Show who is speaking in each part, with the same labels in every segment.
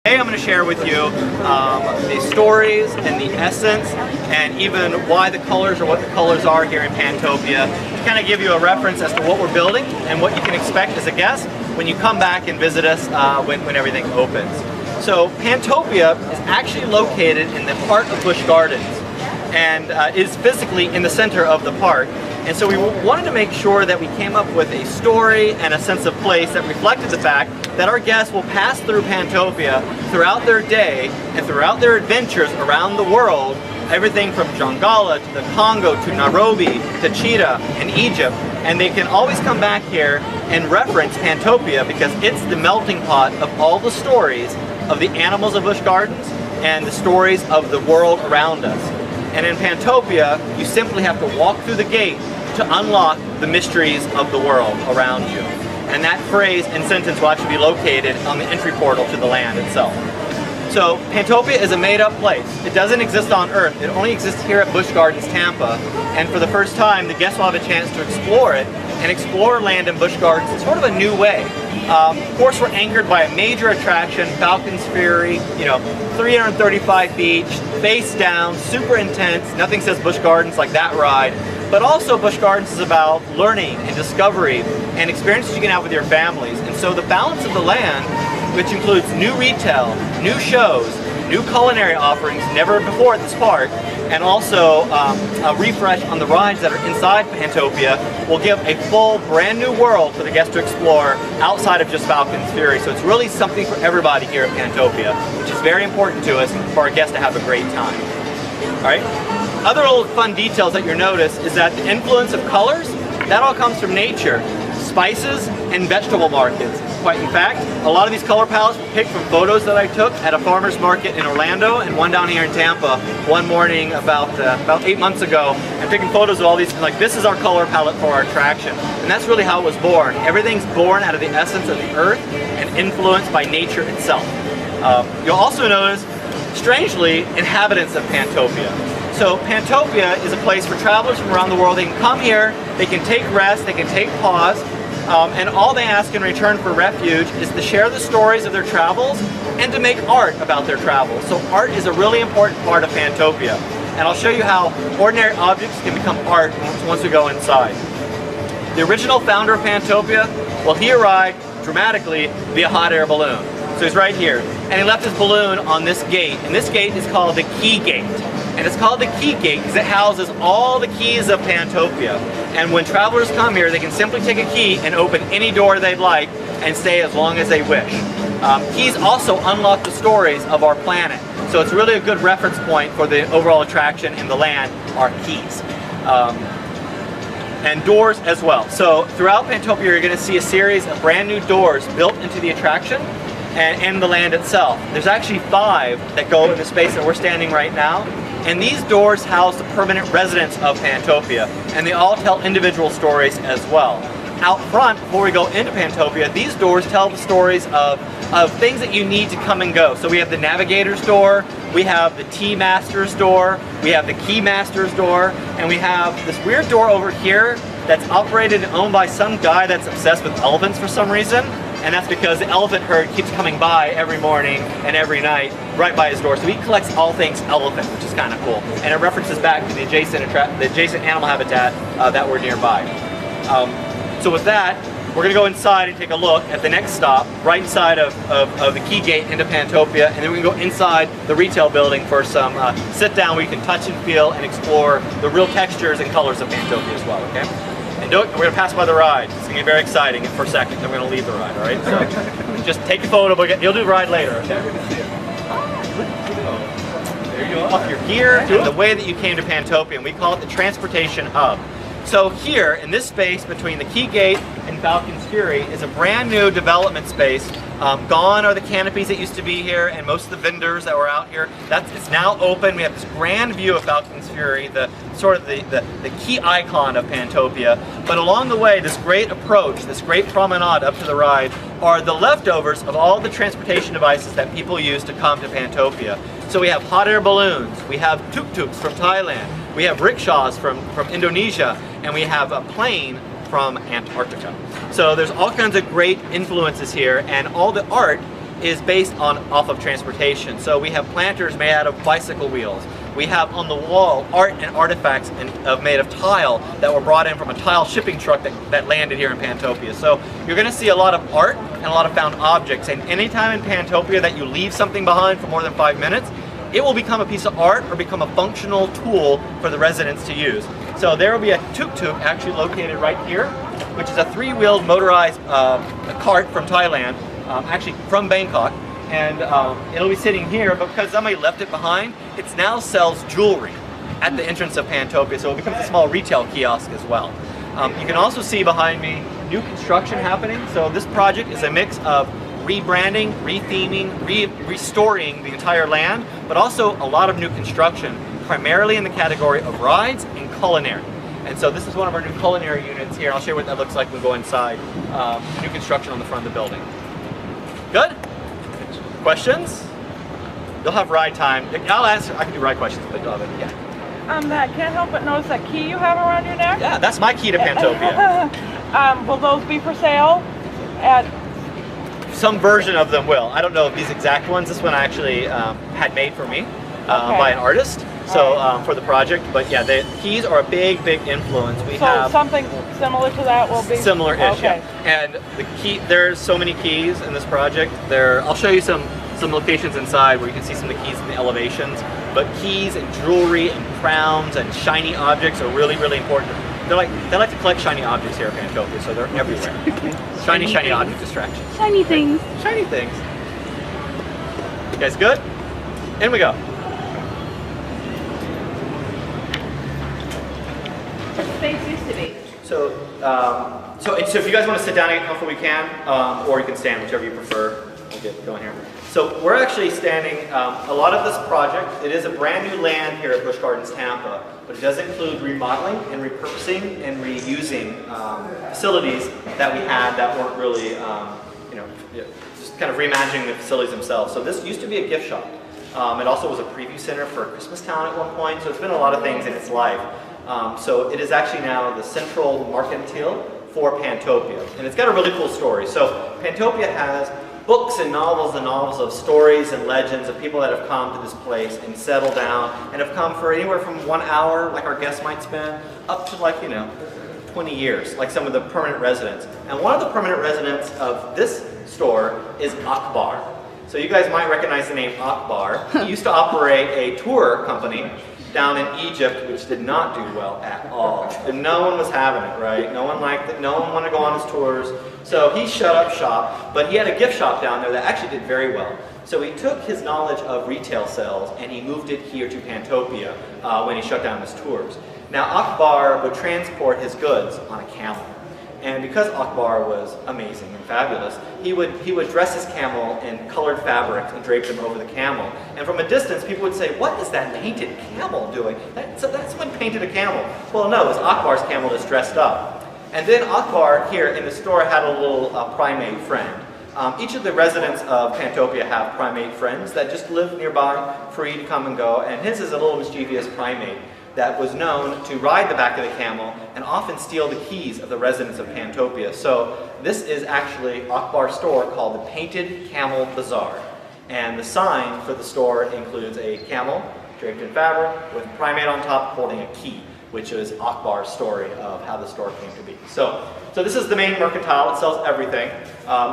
Speaker 1: Today I'm going to share with you the stories and the essence and even why the colors or what the colors are here in Pantopia, to kind of give you a reference as to what we're building and what you can expect as a guest when you come back and visit us when everything opens. So Pantopia is actually located in the heart of Busch Gardens and is physically in the center of the park. And so we wanted to make sure that we came up with a story and a sense of place that reflected the fact that our guests will pass through Pantopia throughout their day and throughout their adventures around the world, everything from Jongala to the Congo to Nairobi to Cheetah and Egypt. And they can always come back here and reference Pantopia because it's the melting pot of all the stories of the animals of Busch Gardens and the stories of the world around us. And in Pantopia, you simply have to walk through the gate to unlock the mysteries of the world around you. And that phrase and sentence will actually be located on the entry portal to the land itself. So Pantopia is a made-up place. It doesn't exist on Earth. It only exists here at Busch Gardens, Tampa. And for the first time, the guests will have a chance to explore it and explore land in Busch Gardens in sort of a new way. Of course, we're anchored by a major attraction, Falcons Fury, 335 feet, face down, super intense. Nothing says Busch Gardens like that ride. But also Busch Gardens is about learning and discovery and experiences you can have with your families. And so the balance of the land, which includes new retail, new shows, new culinary offerings never before at this park, and also a refresh on the rides that are inside Pantopia, will give a full brand new world for the guests to explore outside of just Falcons Fury. So it's really something for everybody here at Pantopia, which is very important to us for our guests to have a great time. All right. Other little fun details that you'll notice is that the influence of colors, that all comes from nature, spices, and vegetable markets. Quite in fact, a lot of these color palettes were picked from photos that I took at a farmer's market in Orlando and one down here in Tampa one morning about 8 months ago. I'm taking photos of all these, like, this is our color palette for our attraction. And that's really how it was born. Everything's born out of the essence of the earth and influenced by nature itself. You'll also notice, strangely, inhabitants of Pantopia. So Pantopia is a place for travelers from around the world. They can come here, they can take rest, they can take pause, and all they ask in return for refuge is to share the stories of their travels and to make art about their travels. So art is a really important part of Pantopia. And I'll show you how ordinary objects can become art once we go inside. The original founder of Pantopia, well, he arrived dramatically via hot air balloon. So he's right here. And he left his balloon on this gate. And this gate is called the Key Gate. And it's called the Key Gate because it houses all the keys of Pantopia. And when travelers come here, they can simply take a key and open any door they'd like and stay as long as they wish. Keys also unlock the stories of our planet. So it's really a good reference point for the overall attraction in the land, are keys. And doors as well. So throughout Pantopia, you're going to see a series of brand new doors built into the attraction and the land itself. There's actually 5 that go in the space that we're standing right now. And these doors house the permanent residents of Pantopia, and they all tell individual stories as well. Out front, before we go into Pantopia, these doors tell the stories of things that you need to come and go. So we have the Navigator's door, we have the Tea Master's door, we have the Key Master's door, and we have this weird door over here that's operated and owned by some guy that's obsessed with elephants for some reason. And that's because the elephant herd keeps coming by every morning and every night right by his door. So he collects all things elephant, which is kind of cool. And it references back to the adjacent animal habitat that were nearby. So with that, we're going to go inside and take a look at the next stop, right inside of the Key Gate into Pantopia. And then we can go inside the retail building for some sit-down where you can touch and feel and explore the real textures and colors of Pantopia as well, okay? And we're going to pass by the ride. It's going to be very exciting for a second, then we're going to leave the ride, all right? So just take a photo, but you'll do the ride later, okay? There you go. Off your gear, the way that you came to Pantopia, and we call it the transportation hub. So here, in this space between the Key Gate and Falcons Fury, is a brand new development space. Gone are the canopies that used to be here and most of the vendors that were out here. It's now open. We have this grand view of Falcons Fury, the key icon of Pantopia. But along the way, this great approach, this great promenade up to the ride, are the leftovers of all the transportation devices that people use to come to Pantopia. So we have hot air balloons, we have tuk-tuks from Thailand, we have rickshaws from Indonesia, and we have a plane from Antarctica. So there's all kinds of great influences here, and all the art is based off of transportation. So we have planters made out of bicycle wheels. We have on the wall art and artifacts made of tile that were brought in from a tile shipping truck that landed here in Pantopia. So you're going to see a lot of art and a lot of found objects. And anytime in Pantopia that you leave something behind for more than 5 minutes, it will become a piece of art or become a functional tool for the residents to use. So there will be a tuk-tuk actually located right here, which is a 3-wheeled motorized cart from Thailand, actually from Bangkok. And it'll be sitting here, but because somebody left it behind, it now sells jewelry at the entrance of Pantopia, so it becomes a small retail kiosk as well. You can also see behind me new construction happening. So this project is a mix of rebranding, retheming, restoring the entire land, but also a lot of new construction, primarily in the category of rides and culinary. And so this is one of our new culinary units here. I'll show you what that looks like when we go inside. New construction on the front of the building. Good? Questions? You'll have ride time. I'll answer. I can do ride questions, but you'll have it. Yeah.
Speaker 2: I can't help but notice that key you have around your neck.
Speaker 1: Yeah, that's my key to Pantopia.
Speaker 2: Will those be for sale?
Speaker 1: Some version of them will. I don't know if these exact ones. This one I actually had made for me by an artist. So for the project, but yeah, the keys are a big influence. We have
Speaker 2: something similar to that will be
Speaker 1: similar-ish. Okay. Yeah. And the key, there's so many keys in this project. I'll show you some locations inside where you can see some of the keys in the elevations. But keys and jewelry and crowns and shiny objects are really important. They like to collect shiny objects here at Pantopia, so they're everywhere. shiny object distractions.
Speaker 3: Shiny things.
Speaker 1: Shiny things. You guys good? In we go.
Speaker 3: Space used to be.
Speaker 1: So if you guys want to sit down and get comfortable, we can, or you can stand, whichever you prefer. We'll get going here. So we're actually standing, a lot of this project, it is a brand new land here at Busch Gardens, Tampa, but it does include remodeling and repurposing and reusing facilities that we had that weren't really, just kind of reimagining the facilities themselves. So this used to be a gift shop. It also was a preview center for Christmas Town at one point, so it's been a lot of things in its life. So it is actually now the central mercantile for Pantopia, and it's got a really cool story. So Pantopia has books and novels of stories and legends of people that have come to this place and settled down and have come for anywhere from 1 hour, like our guests might spend, up to 20 years, like some of the permanent residents. And one of the permanent residents of this store is Akbar. So you guys might recognize the name Akbar. He used to operate a tour company down in Egypt, which did not do well at all. And no one was having it, right? No one liked it. No one wanted to go on his tours. So he shut up shop, but he had a gift shop down there that actually did very well. So he took his knowledge of retail sales and he moved it here to Pantopia when he shut down his tours. Now Akbar would transport his goods on a camel. And because Akbar was amazing and fabulous, he would dress his camel in colored fabrics and drape them over the camel. And from a distance, people would say, "What is that painted camel doing? Someone painted a camel." Well, no, it was Akbar's camel that's dressed up. And then Akbar here in the store had a little primate friend. Each of the residents of Pantopia have primate friends that just live nearby, free to come and go. And his is a little mischievous primate that was known to ride the back of the camel and often steal the keys of the residents of Pantopia. So this is actually Akbar's store called the Painted Camel Bazaar. And the sign for the store includes a camel draped in fabric with a primate on top holding a key, which is Akbar's story of how the store came to be. So this is the main mercantile. It sells everything.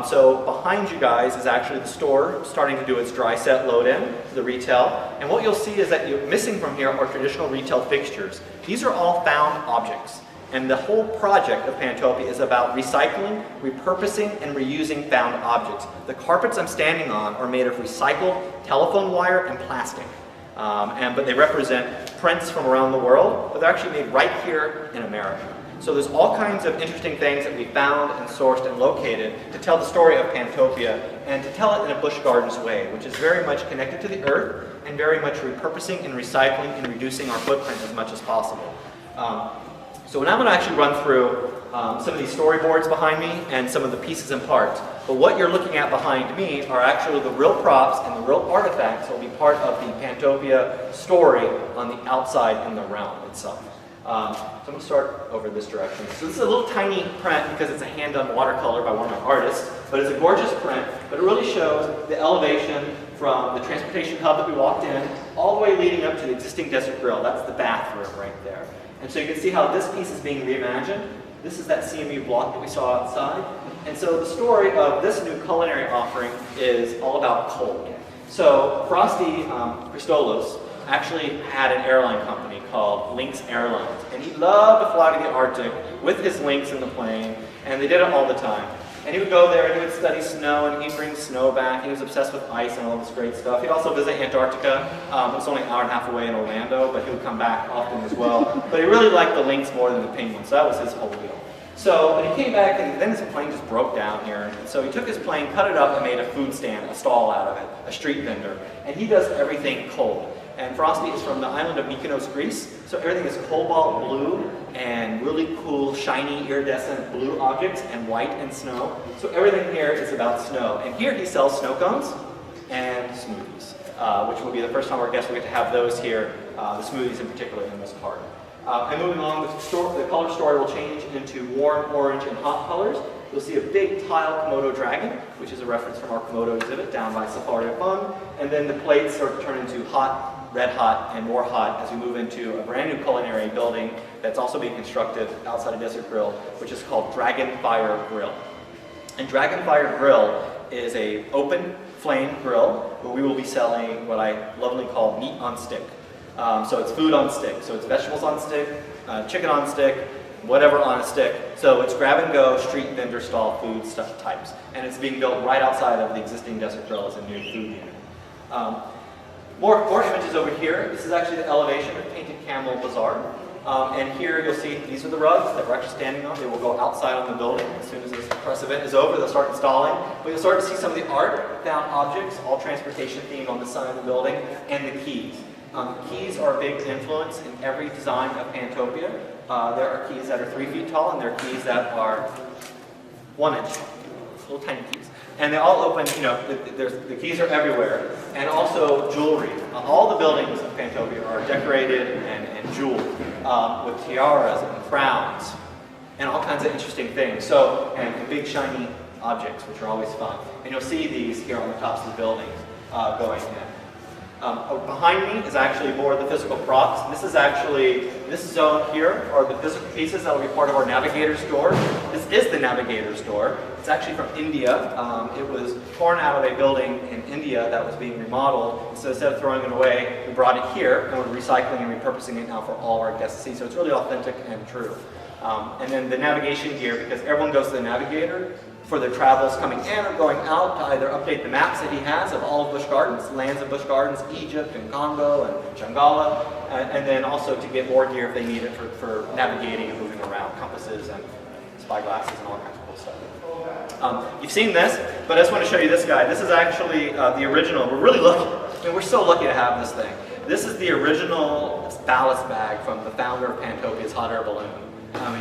Speaker 1: So behind you guys is actually the store starting to do its dry set load in, the retail. And what you'll see is that you're missing from here are traditional retail fixtures. These are all found objects. And the whole project of Pantopia is about recycling, repurposing, and reusing found objects. The carpets I'm standing on are made of recycled telephone wire and plastic. But they represent prints from around the world, but they're actually made right here in America. So there's all kinds of interesting things that we found and sourced and located to tell the story of Pantopia and to tell it in a Busch Gardens way, which is very much connected to the earth and very much repurposing and recycling and reducing our footprint as much as possible. So now I'm going to actually run through some of these storyboards behind me and some of the pieces and parts. But what you're looking at behind me are actually the real props and the real artifacts that will be part of the Pantopia story on the outside in the realm itself. So I'm going to start over this direction. So this is a little tiny print because it's a hand-done watercolor by one of my artists, but it's a gorgeous print, but it really shows the elevation from the transportation hub that we walked in, all the way leading up to the existing desert grill. That's the bathroom right there. And so you can see how this piece is being reimagined. This is that CMU block that we saw outside. And so the story of this new culinary offering is all about cold. So Frosty Christolos actually had an airline company called Lynx Airlines, and he loved to fly to the Arctic with his Lynx in the plane, and they did it all the time. And he would go there and he would study snow, and he'd bring snow back. He was obsessed with ice and all this great stuff. He'd also visit Antarctica. It was only an hour and a half away in Orlando, but he would come back often as well. But he really liked the Lynx more than the Penguin, so that was his whole deal. So when he came back, and then his plane just broke down here. And so he took his plane, cut it up, and made a food stand, a stall out of it, a street vendor. And he does everything cold. And Frosty is from the island of Mykonos, Greece, so everything is cobalt blue and really cool, shiny, iridescent blue objects and white and snow. So everything here is about snow. And here he sells snow cones and smoothies, which will be the first time our guests will get to have those here, the smoothies in particular in this cart. And moving along, the color story will change into warm orange and hot colors. You'll see a big tile Komodo dragon, which is a reference from our Komodo exhibit down by Safari of Fun. And then the plates sort of turn into hot, red hot, and more hot as we move into a brand new culinary building that's also being constructed outside of Desert Grill, which is called Dragon Fire Grill. And Dragon Fire Grill is an open flame grill where we will be selling what I lovingly call meat on stick. So it's food on stick. So it's vegetables on stick, chicken on stick, whatever on a stick. So it's grab and go, street vendor stall food stuff types. And it's being built right outside of the existing Desert Grill as a new food unit. More images over here. This is actually the elevation of Painted Camel Bazaar. And here you'll see these are the rugs that we're actually standing on. They will go outside on the building. As soon as this press event is over, they'll start installing. But you'll start to see some of the art found objects, all transportation themed on this side of the building, and the keys. Keys are a big influence in every design of Pantopia. There are keys that are 3 feet tall, and there are keys that are 1 inch tall. Little tiny keys. And they all open, the keys are everywhere. And also jewelry. All the buildings of Pantopia are decorated and jeweled with tiaras and crowns and all kinds of interesting things. So, and big shiny objects, which are always fun. And you'll see these here on the tops of the buildings going in. Behind me is actually more of the physical props. This is actually, this zone here are the physical pieces that will be part of our Navigator's door. This is the Navigator's door. It's actually from India. It was torn out of a building in India that was being remodeled. So instead of throwing it away, we brought it here and we're recycling and repurposing it now for all our guests to see. So it's really authentic and true. And then the navigation gear, because everyone goes to the Navigator for their travels coming in or going out to either update the maps that he has of all of Busch Gardens, lands of Busch Gardens, Egypt and Congo and Changala, and then also to get more gear if they need it for navigating and moving around, compasses and spyglasses and all kinds of cool stuff. You've seen this, but I just want to show you this guy. This is actually the original. We're really lucky. I mean, we're so lucky to have this thing. This is the original ballast bag from the founder of Pantopia's hot air balloon.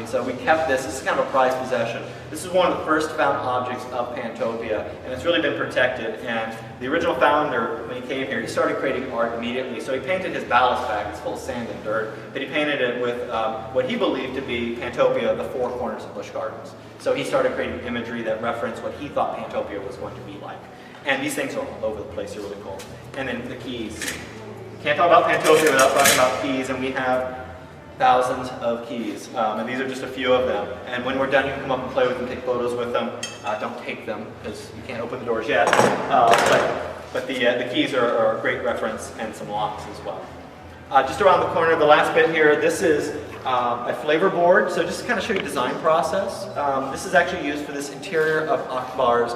Speaker 1: So we kept this. This is kind of a prized possession. This is one of the first found objects of Pantopia, and it's really been protected. And the original founder, when he came here, he started creating art immediately. So he painted his ballast bag. It's full of sand and dirt, but he painted it with what he believed to be Pantopia, the 4 corners of Busch Gardens. So he started creating imagery that referenced what he thought Pantopia was going to be like. And these things are all over the place. They're really cool. And then the keys. Can't talk about Pantopia without talking about keys, and we have thousands of keys, and these are just a few of them. And when we're done, you can come up and play with them, take photos with them. Don't take them, because you can't open the doors yet. But the keys are a great reference, and some locks as well. Just around the corner, the last bit here, this is a flavor board. So just to kind of show you the design process, this is actually used for this interior of Akbar's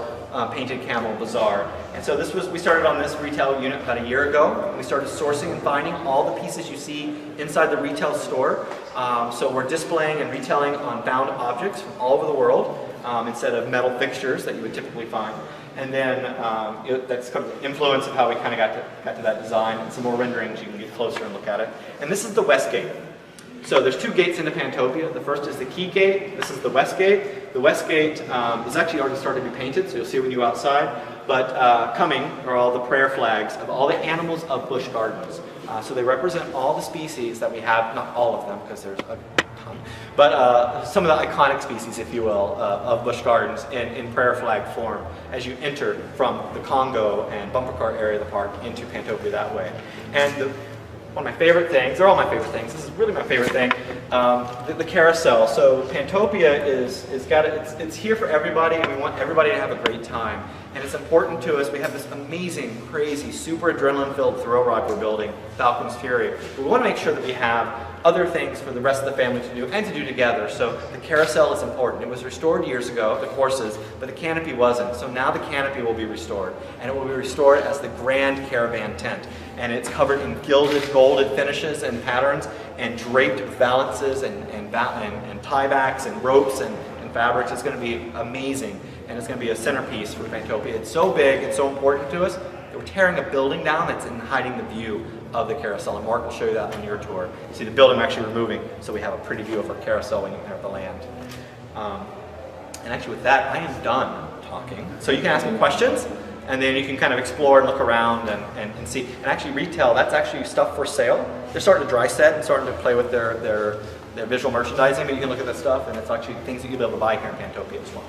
Speaker 1: Painted Camel Bazaar. And so we started on this retail unit about a year ago. We started sourcing and finding all the pieces you see inside the retail store. So we're displaying and retailing on found objects from all over the world instead of metal fixtures that you would typically find. And then that's kind of the influence of how we kind of got to that design, and some more renderings you can get closer and look at it. And this is the West Gate. So there's 2 gates into Pantopia. The first is the Key Gate. This is the West Gate. The West Gate is actually already started to be painted, so you'll see when you go outside. But coming are all the prayer flags of all the animals of Busch Gardens. So they represent all the species that we have, not all of them because there's a ton, but some of the iconic species, if you will, of Busch Gardens in prayer flag form as you enter from the Congo and bumper car area of the park into Pantopia that way. And one of my favorite things, they're all my favorite things, this is really my favorite thing, the carousel. So Pantopia it's here for everybody, and we want everybody to have a great time. And it's important to us, we have this amazing, crazy, super adrenaline-filled thrill ride we're building, Falcons Fury. We want to make sure that we have other things for the rest of the family to do and to do together. So the carousel is important. It was restored years ago, the horses, but the canopy wasn't. So now the canopy will be restored, and it will be restored as the grand caravan tent. And it's covered in gilded, golded finishes and patterns, and draped valances and tiebacks and ropes and fabrics. It's going to be amazing, and it's going to be a centerpiece for Pantopia. It's so big and so important to us that we're tearing a building down that's hiding the view of the carousel, and Mark will show you that on your tour. You see the building we're actually removing, so we have a pretty view of our carousel when you enter the land. And actually with that, I am done talking. So you can ask me questions, and then you can kind of explore and look around and see. And actually retail, that's actually stuff for sale. They're starting to dry set and starting to play with their visual merchandising, but you can look at that stuff, and it's actually things that you'll be able to buy here in Pantopia as well.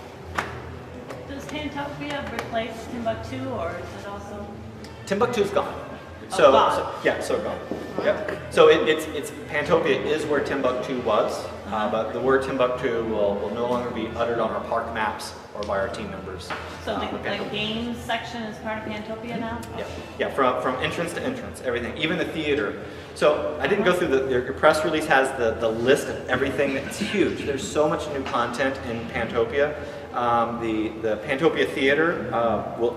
Speaker 3: Does Pantopia replace Timbuktu, or is it also?
Speaker 1: Timbuktu's gone.
Speaker 3: Oh, gone.
Speaker 1: So gone. Yep. So it's Pantopia is where Timbuktu was, but the word Timbuktu will no longer be uttered on our park maps or by our team members.
Speaker 3: So the games section is part of Pantopia now?
Speaker 1: Yeah. From entrance to entrance, everything, even the theater. So I didn't go through your press release has the list of everything. It's huge. There's so much new content in Pantopia. The Pantopia Theater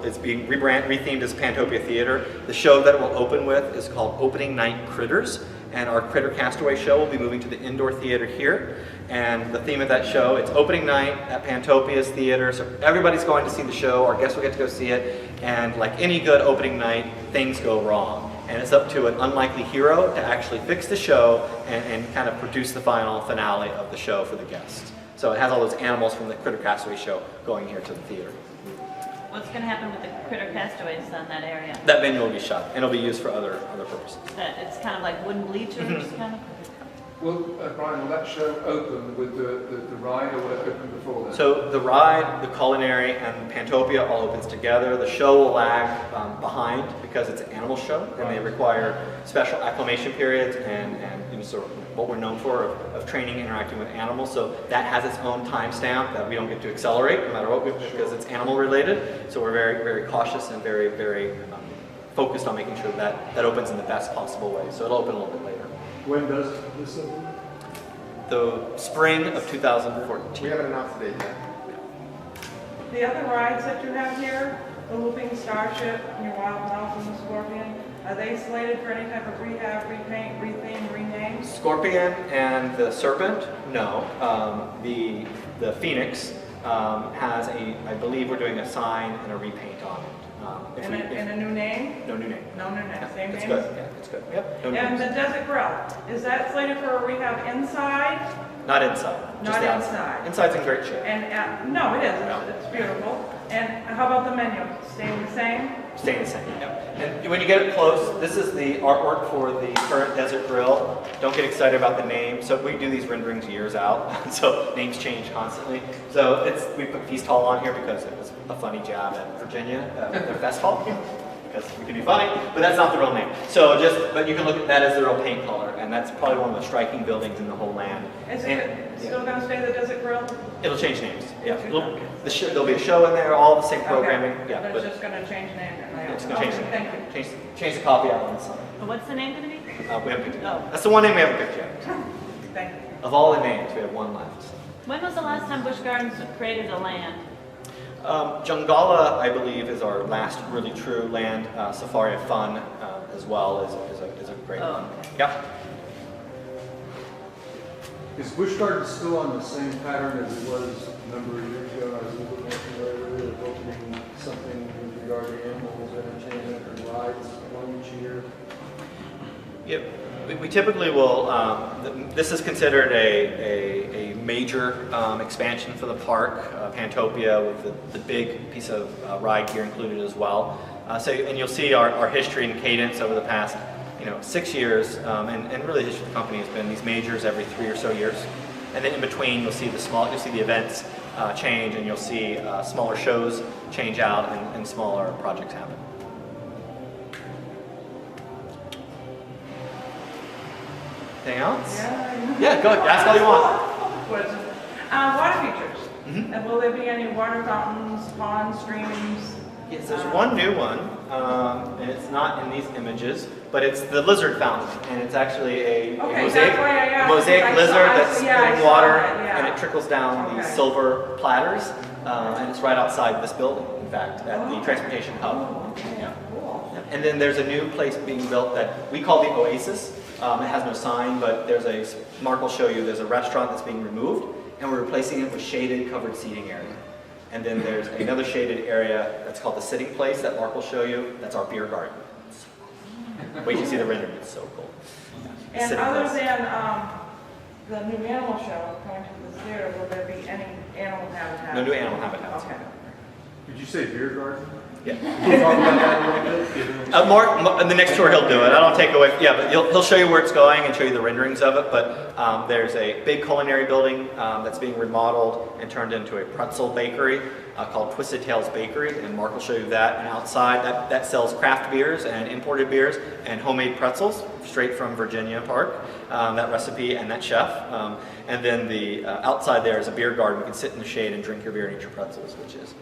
Speaker 1: is being rethemed as Pantopia Theater. The show that it will open with is called Opening Night Critters, and our Critter Castaway show will be moving to the indoor theater here. And the theme of that show, it's opening night at Pantopia's theater, so everybody's going to see the show. Our guests will get to go see it, and like any good opening night, things go wrong. And it's up to an unlikely hero to actually fix the show and kind of produce the final finale of the show for the guests. So it has all those animals from the Critter Castaway show going here to the theater.
Speaker 3: What's going to happen with the Critter Castaways on that area?
Speaker 1: That venue will be shut, and it'll be used for other purposes.
Speaker 3: That it's kind of like wooden bleachers, kind of?
Speaker 4: Well, Brian, will that show open with the ride, or will it open before that?
Speaker 1: So the ride, the culinary, and Pantopia all opens together. The show will lag behind because it's an animal show, and they require special acclimation periods and sort of what we're known for of training, interacting with animals. So that has its own timestamp that we don't get to accelerate, no matter what, because it's animal related. So we're very, very cautious and very, very focused on making sure that opens in the best possible way. So it'll open a little bit later.
Speaker 5: When does this open?
Speaker 1: The spring of 2014.
Speaker 5: We haven't announced the date yet.
Speaker 2: The other rides that you have here, the Looping Starship, your Wild Mouse and the Scorpion, are they slated for any type of rehab, repaint, retheme, rename?
Speaker 1: Scorpion and the Serpent, no. The Phoenix has I believe we're doing a sign and a repaint on it.
Speaker 2: And a new name?
Speaker 1: No new name.
Speaker 2: No new name,
Speaker 1: Yeah,
Speaker 2: same
Speaker 1: it's
Speaker 2: name?
Speaker 1: good. Yeah, it's good. Yep. No new
Speaker 2: And the
Speaker 1: names.
Speaker 2: Desert Grill, is that slated for a rehab inside?
Speaker 1: Not inside. Just
Speaker 2: Not
Speaker 1: the outside.
Speaker 2: inside.
Speaker 1: Inside's in great shape.
Speaker 2: And, no, it is, it's beautiful. And how about the menu, staying the same?
Speaker 1: Staying the same. Yep. And when you get it close, this is the artwork for the current Desert Grill. Don't get excited about the name. So we do these renderings years out, so names change constantly. So we put Feast Hall on here because it was a funny jab at Virginia, their fest hall, because we can be funny, but that's not the real name. So but you can look at that as the real paint color, and that's probably one of the striking buildings in the whole land.
Speaker 2: Is it still going to stay the Desert Grill?
Speaker 1: It'll change names. Yeah, there'll be a show in there, all the same programming.
Speaker 2: Okay.
Speaker 1: Yeah,
Speaker 2: but
Speaker 1: but
Speaker 2: it's just going to change name.
Speaker 1: it's going to change the
Speaker 2: Thank you.
Speaker 1: change the copy out on the side.
Speaker 3: But what's the name going to be?
Speaker 1: We haven't picked it.
Speaker 3: Oh.
Speaker 1: That's the one name we haven't picked yet.
Speaker 2: Thank you.
Speaker 1: Of all the names, we have one left.
Speaker 3: When was the last time Busch Gardens created a land?
Speaker 1: Jungala, I believe, is our last really true land. Safari of Fun as well is a great one.
Speaker 3: Okay.
Speaker 1: Yep.
Speaker 5: Is Busch Gardens still on the same pattern as it was a number of years ago? I was looking at the opening something with regard to animals, entertainment, or rides, one each year.
Speaker 1: Yep. We typically will. This is considered a major expansion for the park, Pantopia, with the big piece of ride gear included as well. And you'll see our history and cadence over the past 6 years, and really the history of the company has been these majors every 3 or so years. And then in between, you'll see the events change, and you'll see smaller shows change out and smaller projects happen. Anything else? Yeah, go ahead. Ask all you want.
Speaker 2: Question. Water features. And will there be any water fountains, ponds, streams?
Speaker 1: Yes, there's one new one, and it's not in these images, but it's the lizard fountain, and it's actually a mosaic lizard that's spitting water, and it trickles down these silver platters, and it's right outside this building, in fact, at the transportation hub. Yeah. And then there's a new place being built that we call the Oasis. It has no sign, but Mark will show you, there's a restaurant that's being removed, and we're replacing it with shaded, covered seating area. And then there's another shaded area that's called the sitting place that Mark will show you. That's our beer garden. Wait till you see the rendering, it's so cool. Yeah.
Speaker 2: And other than the new animal show coming to the theater, will there be any animal habitat?
Speaker 1: No new animal habitats.
Speaker 2: Okay.
Speaker 5: Did you say beer garden?
Speaker 1: Yeah.
Speaker 5: Can you talk about that a little bit?
Speaker 1: Mark, in the next tour he'll do it. I don't take away. Yeah, but he'll show you where it's going and show you the renderings of it. But there's a big culinary building that's being remodeled and turned into a pretzel bakery called Twisted Tails Bakery, and Mark will show you that. And outside, that sells craft beers and imported beers and homemade pretzels straight from Virginia Park. That recipe and that chef. And then the outside there is a beer garden. You can sit in the shade and drink your beer and eat your pretzels, which is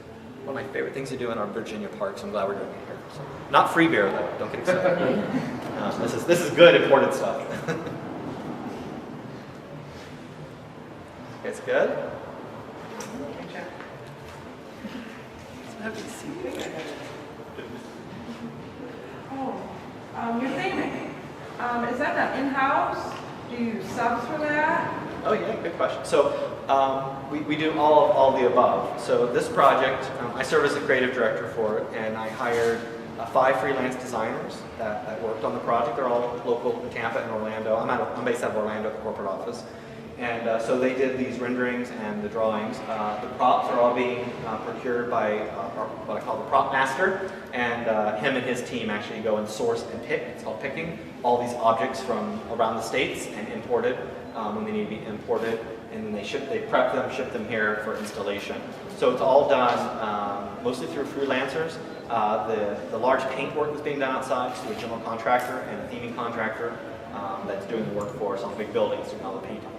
Speaker 1: one of my favorite things to do in our Virginia parks. I'm glad we're doing it here. So, not free beer though. Don't get excited. This is good imported stuff. It's good.
Speaker 2: Your theming. Is that done in-house? Do you use subs for that?
Speaker 1: Oh yeah, good question. So we do all the above. So this project, I serve as the creative director for it, and I hired 5 freelance designers that worked on the project. They're all local in Tampa and Orlando. I'm based out of Orlando at the corporate office. And so they did these renderings and the drawings. The props are all being procured by what I call the prop master, and him and his team actually go and source and pick. It's called picking all these objects from around the states and imported when they need to be imported, and then they prep them, ship them here for installation. So it's all done mostly through freelancers. The large paint work that's being done outside is through a general contractor and a theming contractor that's doing the work for us on big buildings, doing all the painting.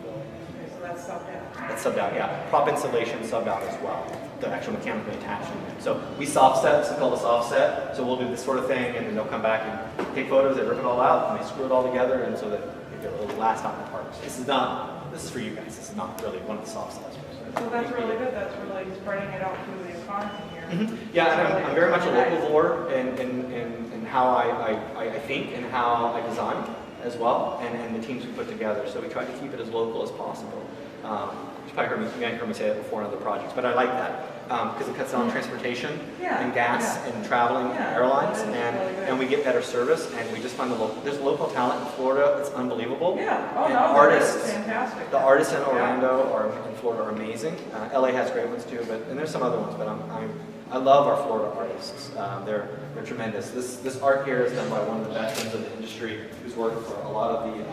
Speaker 2: That's subbed out.
Speaker 1: That's subbed out, yeah. Prop installation subbed out as well. The actual mechanically attached unit. So we soft set, it's called a soft set. So we'll do this sort of thing, and then they'll come back and take photos, they rip it all out, and they screw it all together, and so that it'll last out in the parks. This is for you guys. This is not really one of the soft sets.
Speaker 2: So that's really good. That's really spreading it out through the economy here.
Speaker 1: Mm-hmm. Yeah, and I'm very much a locavore in how I think and how I design as well, and the teams we put together. So we try to keep it as local as possible. You probably heard me say that before in other projects, but I like that because it cuts down transportation and gas and traveling airlines, and we get better service, and we just find there's local talent in Florida that's unbelievable.
Speaker 2: Yeah,
Speaker 1: and artists,
Speaker 2: fantastic.
Speaker 1: The artists in Orlando or in Florida are amazing. LA has great ones too, and there's some other ones, but I love our Florida artists. They're tremendous. This art here is done by one of the veterans of the industry who's worked for a lot of the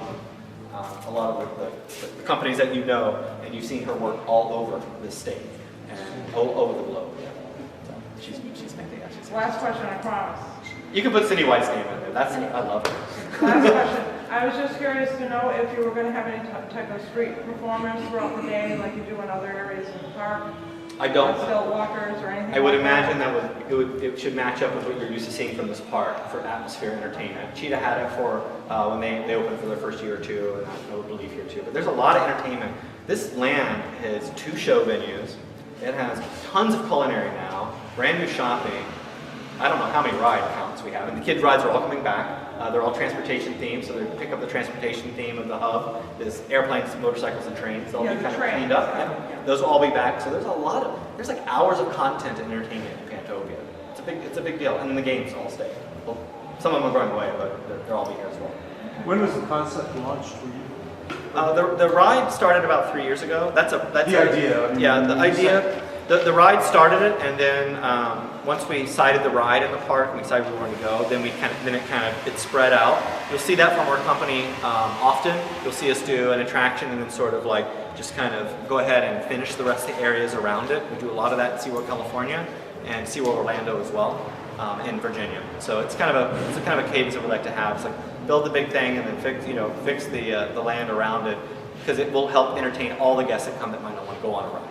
Speaker 1: companies that you know, and you've seen her work all over this state and all over the globe. So she's fantastic.
Speaker 2: Last question, I promise.
Speaker 1: You can put Cindy White's name in there. I love her.
Speaker 2: Last question. I was just curious to know if you were going to have any type of street performers throughout the day, like you do in other areas in the park.
Speaker 1: I don't.
Speaker 2: Stilt walkers or anything.
Speaker 1: I would
Speaker 2: like
Speaker 1: imagine
Speaker 2: that
Speaker 1: it should match up with what you're used to seeing from this park for atmosphere entertainment. Cheetah had it for when they opened for their first year or two, and I would believe here too. But there's a lot of entertainment. This land has 2 show venues. It has tons of culinary now, brand new shopping. I don't know how many ride counts we have, and the kids' rides are all coming back. They're all transportation themed, so they pick up the transportation theme of the hub. There's airplanes, motorcycles, and trains. They'll be kind of cleaned up. Yeah. Those will all be back. So there's like hours of content and entertainment in Pantopia. It's a big deal. And then the games all stay. Well, some of them are going away, but they'll all be here as well.
Speaker 5: When was the concept launched for you?
Speaker 1: The ride started about 3 years ago. That's
Speaker 5: The idea. I mean,
Speaker 1: yeah, the idea. The ride started it, and then once we sighted the ride in the park and we decided we wanted to go, then it spread out. You'll see that from our company often. You'll see us do an attraction and then sort of like just kind of go ahead and finish the rest of the areas around it. We do a lot of that in SeaWorld California and SeaWorld Orlando as well, in Virginia. So it's kind of a cadence that we like to have. It's like build the big thing and then fix the land around it, because it will help entertain all the guests that come that might not want to go on a ride.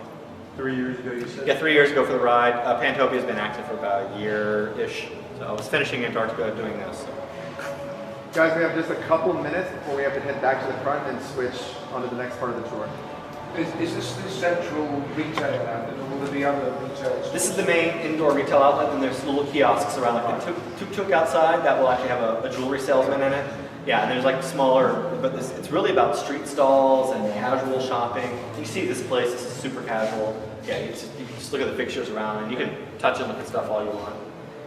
Speaker 5: 3 years ago, you said?
Speaker 1: Yeah, 3 years ago for the ride. Pantopia has been active for about a year-ish. So I was finishing Antarctica doing this. So.
Speaker 6: Guys, we have just a couple of minutes before we have to head back to the front and switch onto the next part of the tour.
Speaker 4: Is this the central retail outlet, or will there be other retail stores?
Speaker 1: This is the main indoor retail outlet, and there's little kiosks around, like the tuk-tuk outside that will actually have a jewelry salesman in it. Yeah, and there's like smaller, but it's really about street stalls and casual shopping. You see this place, this is super casual. Yeah, you just look at the fixtures around, and you can touch and look at stuff all you want.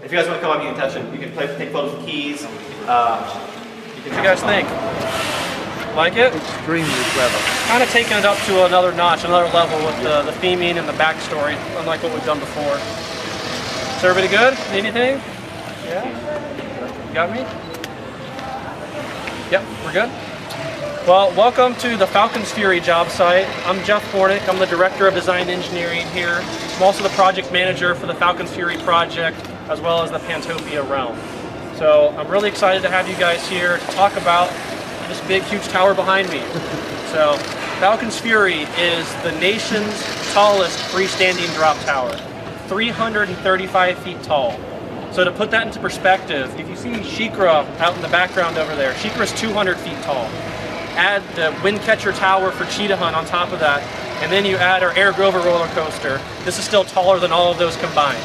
Speaker 1: If you guys want to come up, you can touch it. You can take photos of keys.
Speaker 7: What do you guys think? Like it?
Speaker 6: Extremely clever.
Speaker 7: Kind of taking it up to another notch, another level with the theming and the backstory, unlike what we've done before. Is everybody good? Need anything? Yeah? You got me? Yep, we're good. Well, welcome to the Falcons Fury job site. I'm Jeff Hornick. I'm the Director of Design Engineering here. I'm also the project manager for the Falcons Fury project, as well as the Pantopia realm. So I'm really excited to have you guys here to talk about this big, huge tower behind me. So Falcons Fury is the nation's tallest freestanding drop tower, 335 feet tall. So to put that into perspective, if you see SheiKra out in the background over there, SheiKra is 200 feet tall. Add the Windcatcher Tower for Cheetah Hunt on top of that, and then you add our Air Grover roller coaster. This is still taller than all of those combined.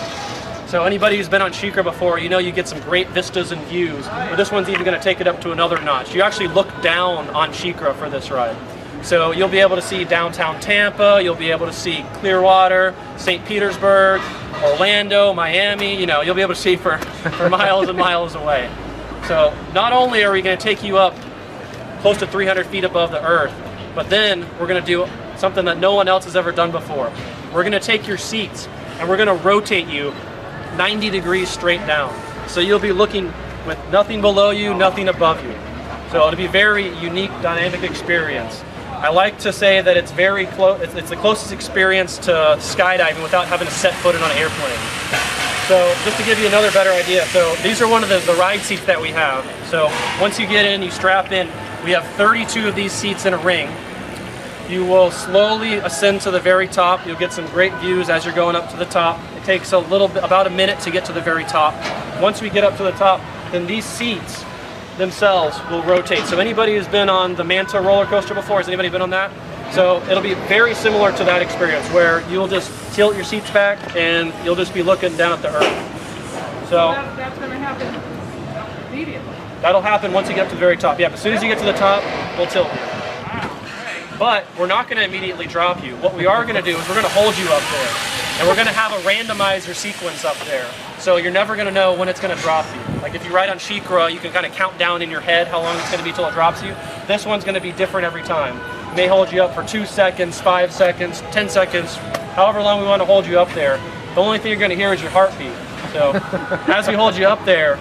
Speaker 7: So anybody who's been on SheiKra before, you know you get some great vistas and views, but this one's even going to take it up to another notch. You actually look down on SheiKra for this ride. So you'll be able to see downtown Tampa, you'll be able to see Clearwater, St. Petersburg, Orlando, Miami, you know, you'll be able to see for miles and miles away. So not only are we going to take you up close to 300 feet above the earth, but then we're going to do something that no one else has ever done before. We're going to take your seats and we're going to rotate you 90 degrees straight down. So you'll be looking with nothing below you, nothing above you. So it'll be a very unique, dynamic experience. I like to say that it's very close. It's the closest experience to skydiving without having to set foot in on an airplane. So just to give you another better idea, so these are one of the ride seats that we have. So once you get in, you strap in. We have 32 of these seats in a ring. You will slowly ascend to the very top. You'll get some great views as you're going up to the top. It takes a little bit, about a minute to get to the very top. Once we get up to the top, then these seats themselves will rotate. So anybody who's been on the Manta roller coaster before, has anybody been on that? So it'll be very similar to that experience where you'll just tilt your seats back and you'll just be looking down at the earth. So
Speaker 2: that's going to happen immediately.
Speaker 7: that'll happen once you get up to the very top. Yeah, but as soon as you get to the top, we'll tilt you. But we're not going to immediately drop you. What we are going to do is we're going to hold you up there. And we're going to have a randomizer sequence up there. So you're never going to know when it's going to drop you. Like if you ride on SheiKra, you can kind of count down in your head how long it's going to be till it drops you. This one's going to be different every time. It may hold you up for 2 seconds, 5 seconds, 10 seconds, however long we want to hold you up there. The only thing you're going to hear is your heartbeat. So as we hold you up there,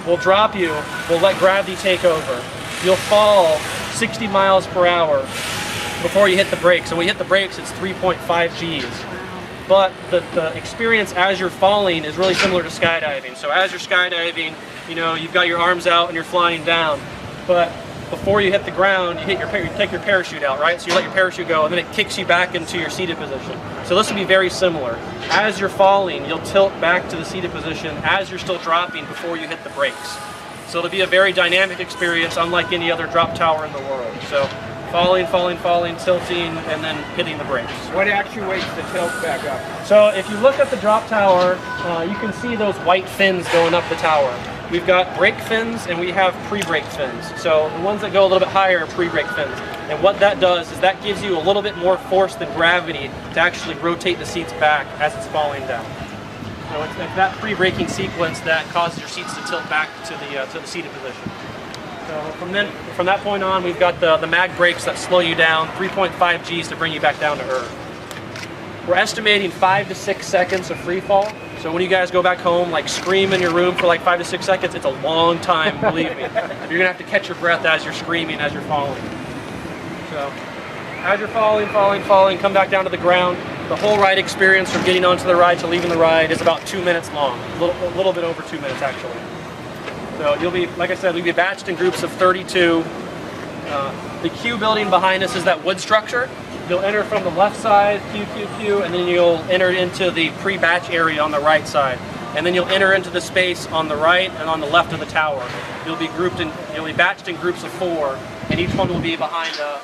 Speaker 7: we'll drop you, we'll let gravity take over. You'll fall 60 miles per hour before you hit the brakes. So when you hit the brakes, it's 3.5 Gs. But the experience as you're falling is really similar to skydiving. So as you're skydiving, you know, you've got your arms out and you're flying down. But before you hit the ground, you take your parachute out, right? So you let your parachute go and then it kicks you back into your seated position. So this will be very similar. As you're falling, you'll tilt back to the seated position as you're still dropping before you hit the brakes. So it'll be a very dynamic experience, unlike any other drop tower in the world. So falling, falling, falling, tilting, and then hitting the brakes.
Speaker 6: What actuates the tilt back up?
Speaker 7: So if you look at the drop tower, you can see those white fins going up the tower. We've got brake fins and we have pre-brake fins. So the ones that go a little bit higher are pre-brake fins. And what that does is that gives you a little bit more force than gravity to actually rotate the seats back as it's falling down. So it's that pre-braking sequence that causes your seats to tilt back to the seated position. So from that point on, we've got the mag brakes that slow you down, 3.5 Gs to bring you back down to earth. We're estimating 5 to 6 seconds of free fall. So when you guys go back home, like scream in your room for like 5 to 6 seconds, it's a long time, believe me. You're gonna have to catch your breath as you're screaming, as you're falling. So as you're falling, come back down to the ground. The whole ride experience from getting onto the ride to leaving the ride is about 2 minutes long, a little bit over 2 minutes actually. So you'll be, like I said, we'll be batched in groups of 32. The queue building behind us is that wood structure. You'll enter from the left side, queue, and then you'll enter into the pre-batch area on the right side. And then you'll enter into the space on the right and on the left of the tower. You'll be batched in groups of 4, and each one will be behind a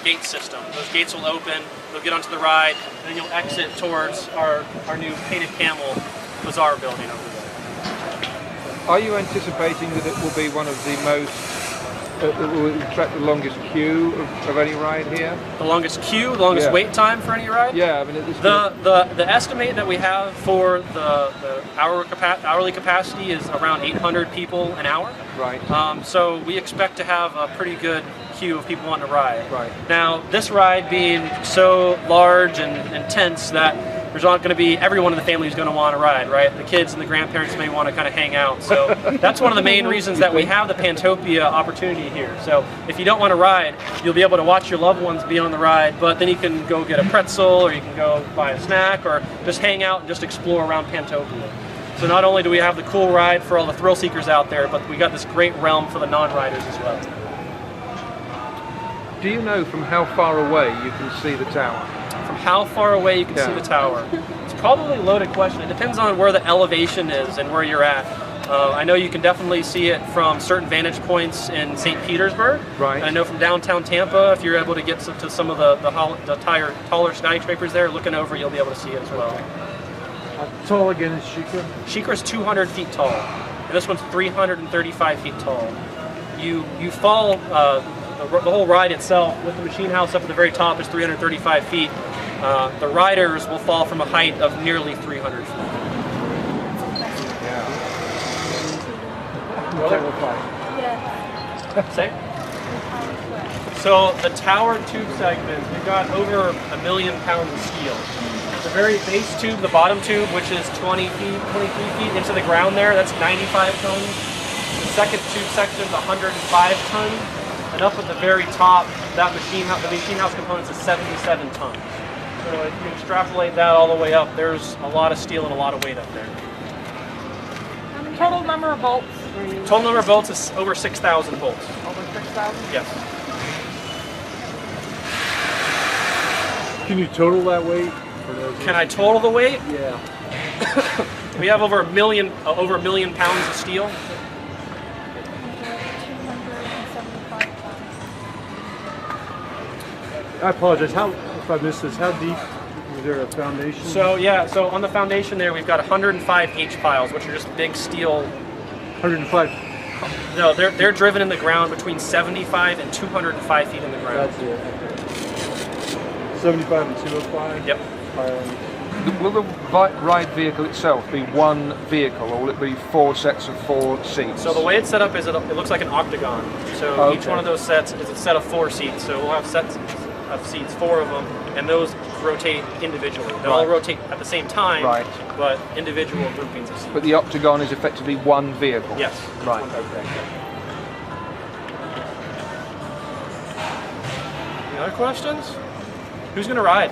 Speaker 7: gate system. Those gates will open, you'll get onto the ride, and then you'll exit towards our new painted camel bazaar building over there.
Speaker 8: Are you anticipating that it will be one of the most, it will attract the longest queue of any ride here?
Speaker 7: The longest queue, the longest wait time for any ride?
Speaker 8: Yeah, I mean, it's
Speaker 7: the estimate that we have for the hourly capacity is around 800 people an hour.
Speaker 8: Right.
Speaker 7: So we expect to have a pretty good queue of people on the ride.
Speaker 8: Right.
Speaker 7: Now, this ride being so large and intense that there's not going to be everyone in the family who's going to want to ride, right? The kids and the grandparents may want to kind of hang out. So that's one of the main reasons that we have the Pantopia opportunity here. So if you don't want to ride, you'll be able to watch your loved ones be on the ride, but then you can go get a pretzel, or you can go buy a snack, or just hang out and just explore around Pantopia. So not only do we have the cool ride for all the thrill seekers out there, but we got this great realm for the non-riders as well.
Speaker 8: Do you know from how far away you can see the tower?
Speaker 7: From how far away you can see the tower? It's probably a loaded question. It depends on where the elevation is and where you're at. I know you can definitely see it from certain vantage points in St. Petersburg.
Speaker 8: Right.
Speaker 7: And I know from downtown Tampa, if you're able to get to some of the taller skyscrapers there, looking over, you'll be able to see it as well.
Speaker 5: How tall again is Shikra?
Speaker 7: Shikra is 200 feet tall, and this one's 335 feet tall. You fall, the whole ride itself, with the machine house up at the very top, is 335 feet. The riders will fall from a height of nearly 300 feet.
Speaker 3: Yeah.
Speaker 7: Say? So the tower tube segment, we've got over 1 million pounds of steel. The very base tube, the bottom tube, which is 23 feet into the ground there, that's 95 tons. The second tube section is 105 tons. And up at the very top, the machine house components is 77 tons. So if you extrapolate that all the way up, there's a lot of steel and a lot of weight up there.
Speaker 2: Total number of bolts?
Speaker 7: Total number of bolts is over 6,000 bolts.
Speaker 2: Over 6,000?
Speaker 7: Yes.
Speaker 5: Can you total that weight?
Speaker 7: Can I total the weight?
Speaker 5: Yeah.
Speaker 7: We have over a million pounds of steel.
Speaker 3: 275 tons.
Speaker 5: I apologize. If I missed this, how deep is there a foundation?
Speaker 7: So yeah, so on the foundation there, we've got 105 H piles, which are just big steel.
Speaker 5: 105.
Speaker 7: No, they're driven in the ground between 75 and 205 feet in the ground.
Speaker 5: That's it. 75 and 205.
Speaker 7: Yep.
Speaker 8: Will the ride vehicle itself be one vehicle, or will it be 4 sets of 4 seats?
Speaker 7: So the way it's set up is it looks like an octagon. So each one of those sets is a set of 4 seats. So we'll have sets of seats, 4 of them, and those rotate individually. They'll all rotate at the same time, but individual groupings of seats.
Speaker 8: But the octagon is effectively one vehicle?
Speaker 7: Yes.
Speaker 8: Right, okay.
Speaker 7: Any other questions? Who's going to ride?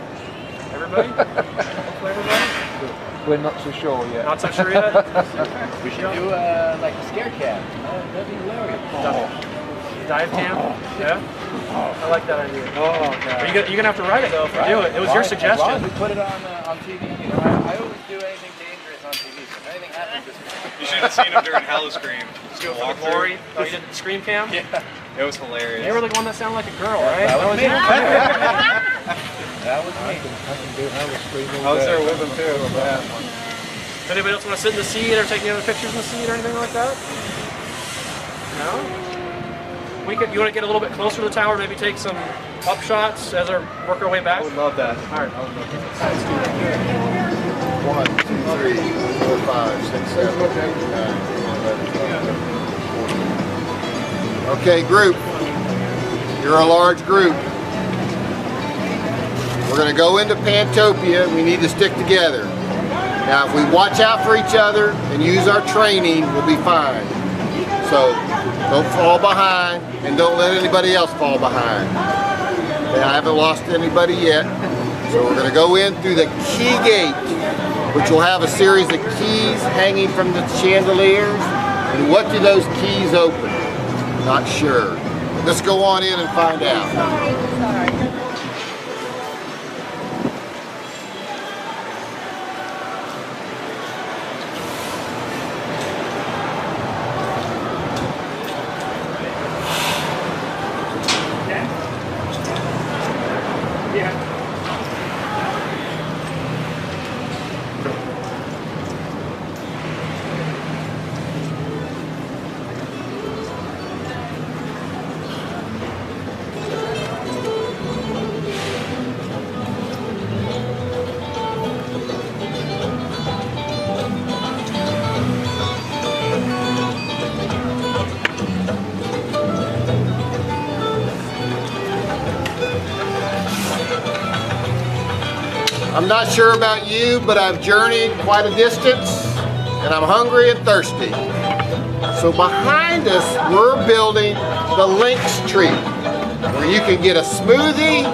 Speaker 7: Everybody? Hopefully everybody?
Speaker 8: We're not so sure yet.
Speaker 7: Not so sure yet?
Speaker 9: We should do like a scare cam. That'd be hilarious.
Speaker 7: Dive cam? Yeah? I like that idea.
Speaker 9: Oh, God.
Speaker 7: You're going to have to ride it though if we do it. It was your suggestion.
Speaker 9: As long as we put it on TV. You know, I always do anything dangerous on TV. So if anything happens, just...
Speaker 10: You should have seen him during Halo Scream.
Speaker 7: Just do it for the glory. Oh, you did the scream cam?
Speaker 10: Yeah. It was hilarious.
Speaker 7: They were the one that sounded like a girl, right?
Speaker 9: That was me.
Speaker 7: you?
Speaker 9: That was me.
Speaker 5: I can do Halo Scream.
Speaker 10: I was there with him too. Yeah.
Speaker 7: Does anybody else want to sit in the seat or take any other pictures in the seat or anything like that? No? You want to get a little bit closer to the tower, maybe take some up shots as we work our way back?
Speaker 10: I would love that.
Speaker 7: All right.
Speaker 6: 1, 2, 3, 4, 5, 6, 7, 8, 9, 10, 11, 12, 13, 14.
Speaker 11: Okay, group. You're a large group. We're going to go into Pantopia. We need to stick together. Now, if we watch out for each other and use our training, we'll be fine. So, don't fall behind and don't let anybody else fall behind. Okay, I haven't lost anybody yet. So we're going to go in through the key gate, which will have a series of keys hanging from the chandeliers. And what do those keys open? Not sure. Let's go on in and find out.
Speaker 12: Sorry.
Speaker 11: I'm not sure about you, but I've journeyed quite a distance and I'm hungry and thirsty. So behind us, we're building the Lynx Tree, where you can get a smoothie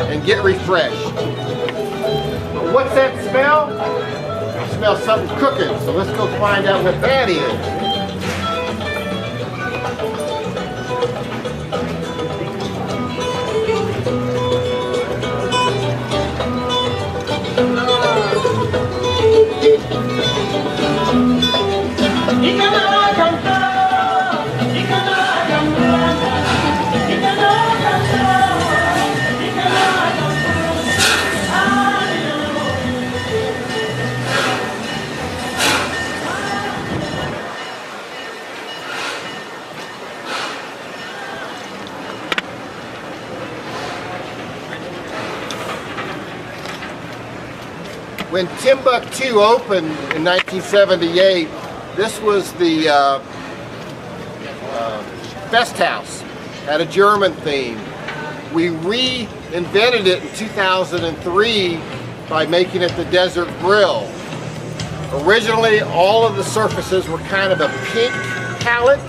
Speaker 11: and get refreshed. But what's that smell? I smell something cooking, so let's go find out what that is. When Timbuktu opened in 1978, this was the Fest House, had a German theme. We reinvented it in 2003 by making it the Desert Grill. Originally, all of the surfaces were kind of a pink palette,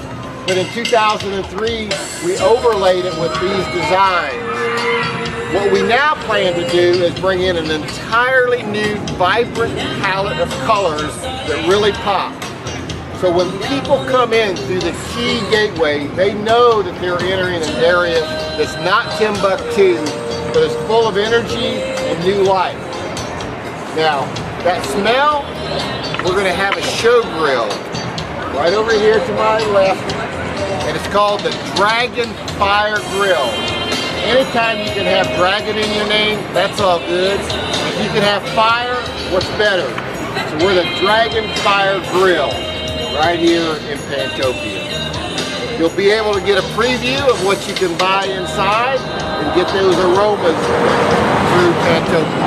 Speaker 11: but in 2003, we overlaid it with these designs. What we now plan to do is bring in an entirely new, vibrant palette of colors that really pop. So when people come in through the key gateway, they know that they're entering an area that's not Timbuktu, but is full of energy and new life. Now, that smell, we're going to have a show grill right over here to my left, and it's called the Dragon Fire Grill. Anytime you can have dragon in your name, that's all good. If you can have fire, what's better? So we're the Dragon Fire Grill right here in Pantopia. You'll be able to get a preview of what you can buy inside and get those aromas through Pantopia.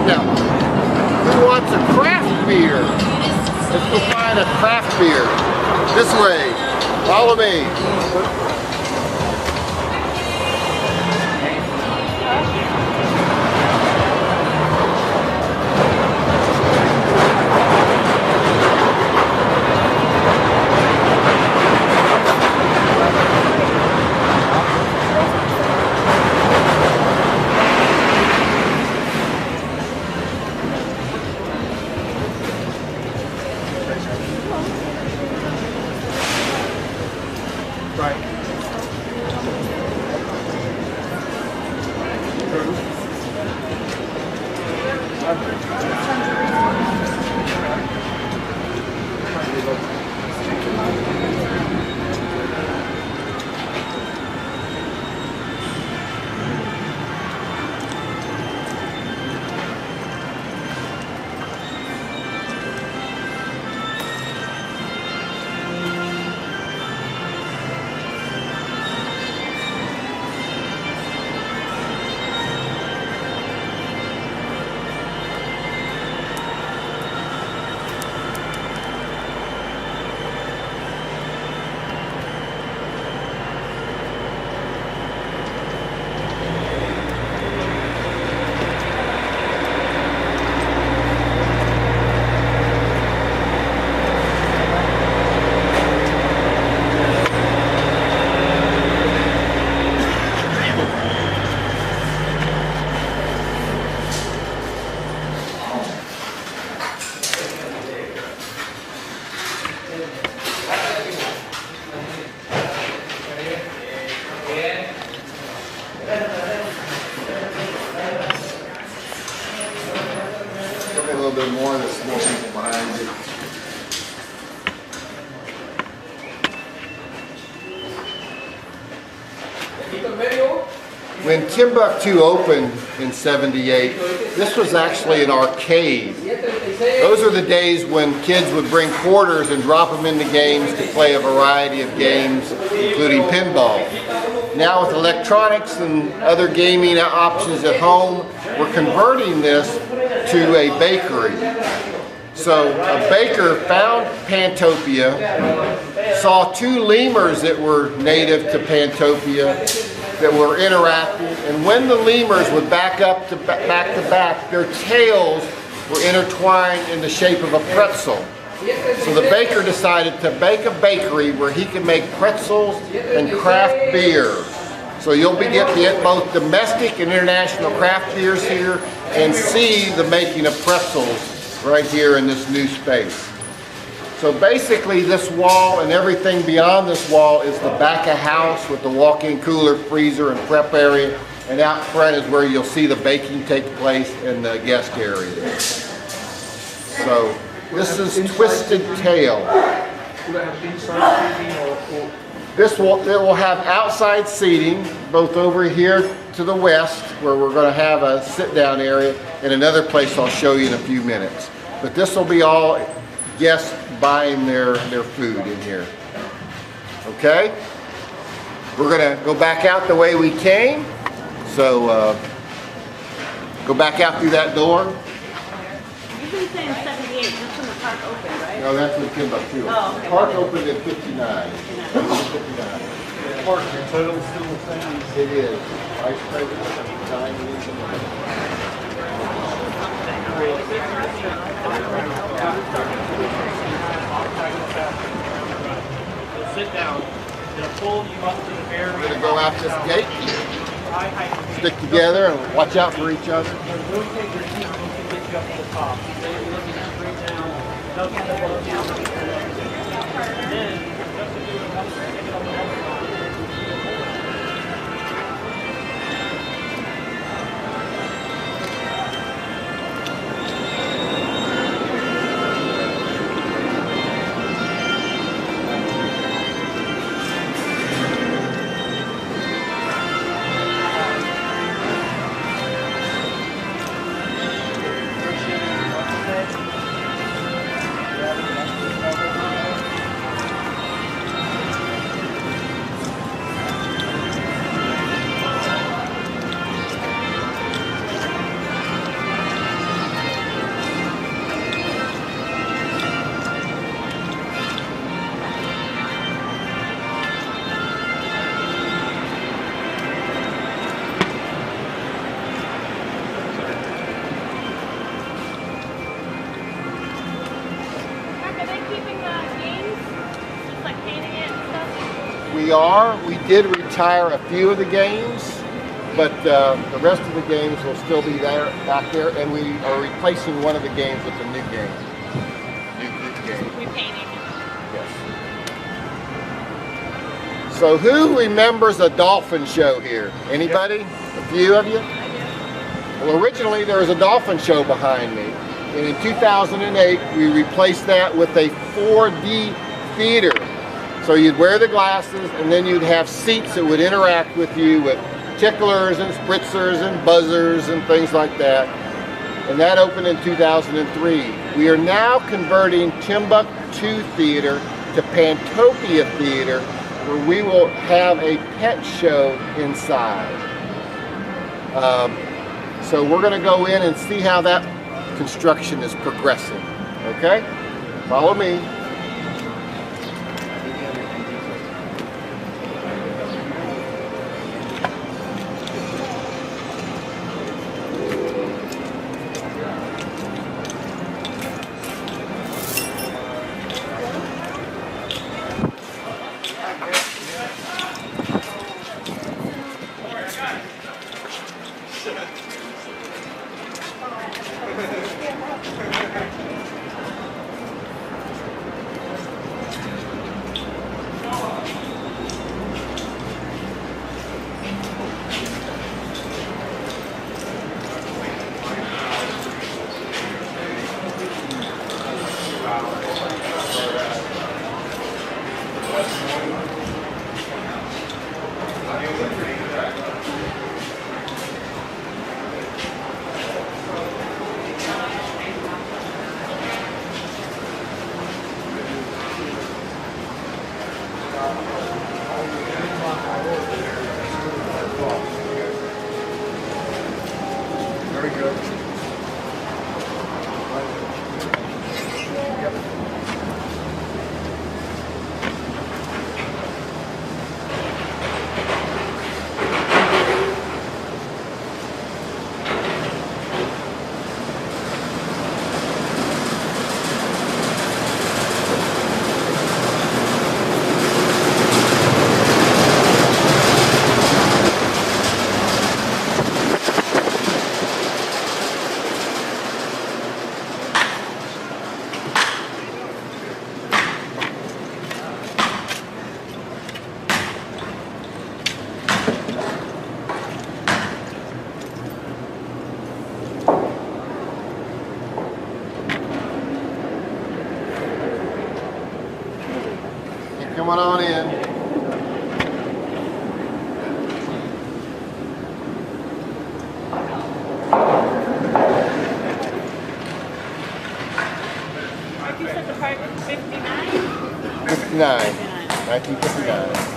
Speaker 11: Now, who wants a craft beer? Let's go find a craft beer. This way. Follow me. little more, there's more people behind you. When Timbuktu opened in '78, this was actually an arcade. Those are the days when kids would bring quarters and drop them into games to play a variety of games, including pinball. Now with electronics and other gaming options at home, we're converting this to a bakery. So a baker found Pantopia, saw two lemurs that were native to Pantopia that were interacting, and when the lemurs would back to back, their tails were intertwined in the shape of a pretzel. So the baker decided to bake a bakery where he could make pretzels and craft beer. So you'll get both domestic and international craft beers here and see the making of pretzels right here in this new space. So basically this wall and everything beyond this wall is the back of house with the walk-in cooler, freezer, and prep area. And out front is where you'll see the baking take place in the guest area. So this is Twisted Tail.
Speaker 8: Will it have inside seating or?
Speaker 11: It will have outside seating, both over here to the west, where we're going to have a sit-down area, and another place I'll show you in a few minutes. But this will be all guests buying their food in here. Okay? We're going to go back out the way we came. So go back out through that door.
Speaker 3: You've been saying 78, that's when the park opened, right?
Speaker 11: No, that's when Timbuktu.
Speaker 3: Oh, okay.
Speaker 11: Park opened in '59. 59.
Speaker 5: Park, your total still the same?
Speaker 11: It is. Vice President of Design and Engineering.
Speaker 7: Sit down. It'll pull you up to the very.
Speaker 11: We're going to go out this gate. Stick together and watch out for each other.
Speaker 7: Rotate your feet, we can get you up to the top. So you're looking straight down, up to the bottom. Then, just to do another take it on the other side.
Speaker 11: We did retire a few of the games, but the rest of the games will still be there, back there, and we are replacing one of the games with a new game. New group game.
Speaker 3: Repainting.
Speaker 11: Yes. So who remembers a dolphin show here? Anybody? A few of you? Well, originally there was a dolphin show behind me, and in 2008 we replaced that with a 4D theater. So you'd wear the glasses, and then you'd have seats that would interact with you with ticklers and spritzers and buzzers and things like that. And that opened in 2003. We are now converting Timbuktu Theater to Pantopia Theater, where we will have a pet show inside. So we're going to go in and see how that construction is progressing. Okay? Follow me. 1959. 1959.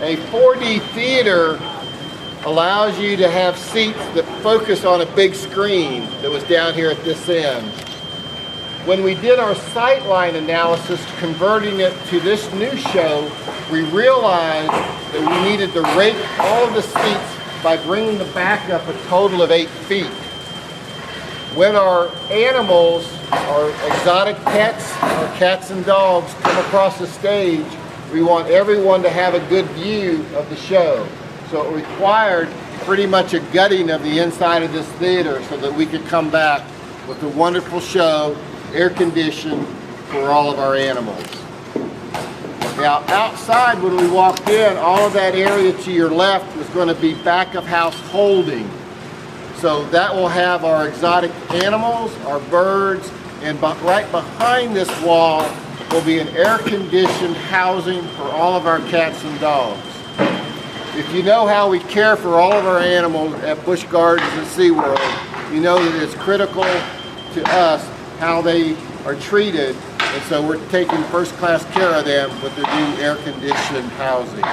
Speaker 11: A 4D theater allows you to have seats that focus on a big screen that was down here at this end. When we did our sightline analysis converting it to this new show, we realized that we needed to rake all of the seats by bringing the back up a total of 8 feet. When our animals, our exotic pets, our cats and dogs come across the stage, we want everyone to have a good view of the show. So it required pretty much a gutting of the inside of this theater so that we could come back with a wonderful show, air conditioned for all of our animals. Now outside when we walked in, all of that area to your left was going to be back of house holding. So that will have our exotic animals, our birds, and right behind this wall will be an air-conditioned housing for all of our cats and dogs. If you know how we care for all of our animals at Busch Gardens and SeaWorld, you know that it's critical to us how they are treated, and so we're taking first-class care of them with the new air-conditioned housing.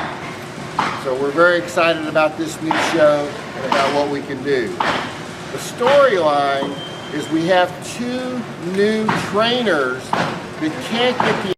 Speaker 11: So we're very excited about this new show and about what we can do. The storyline is we have 2 new trainers that can't get the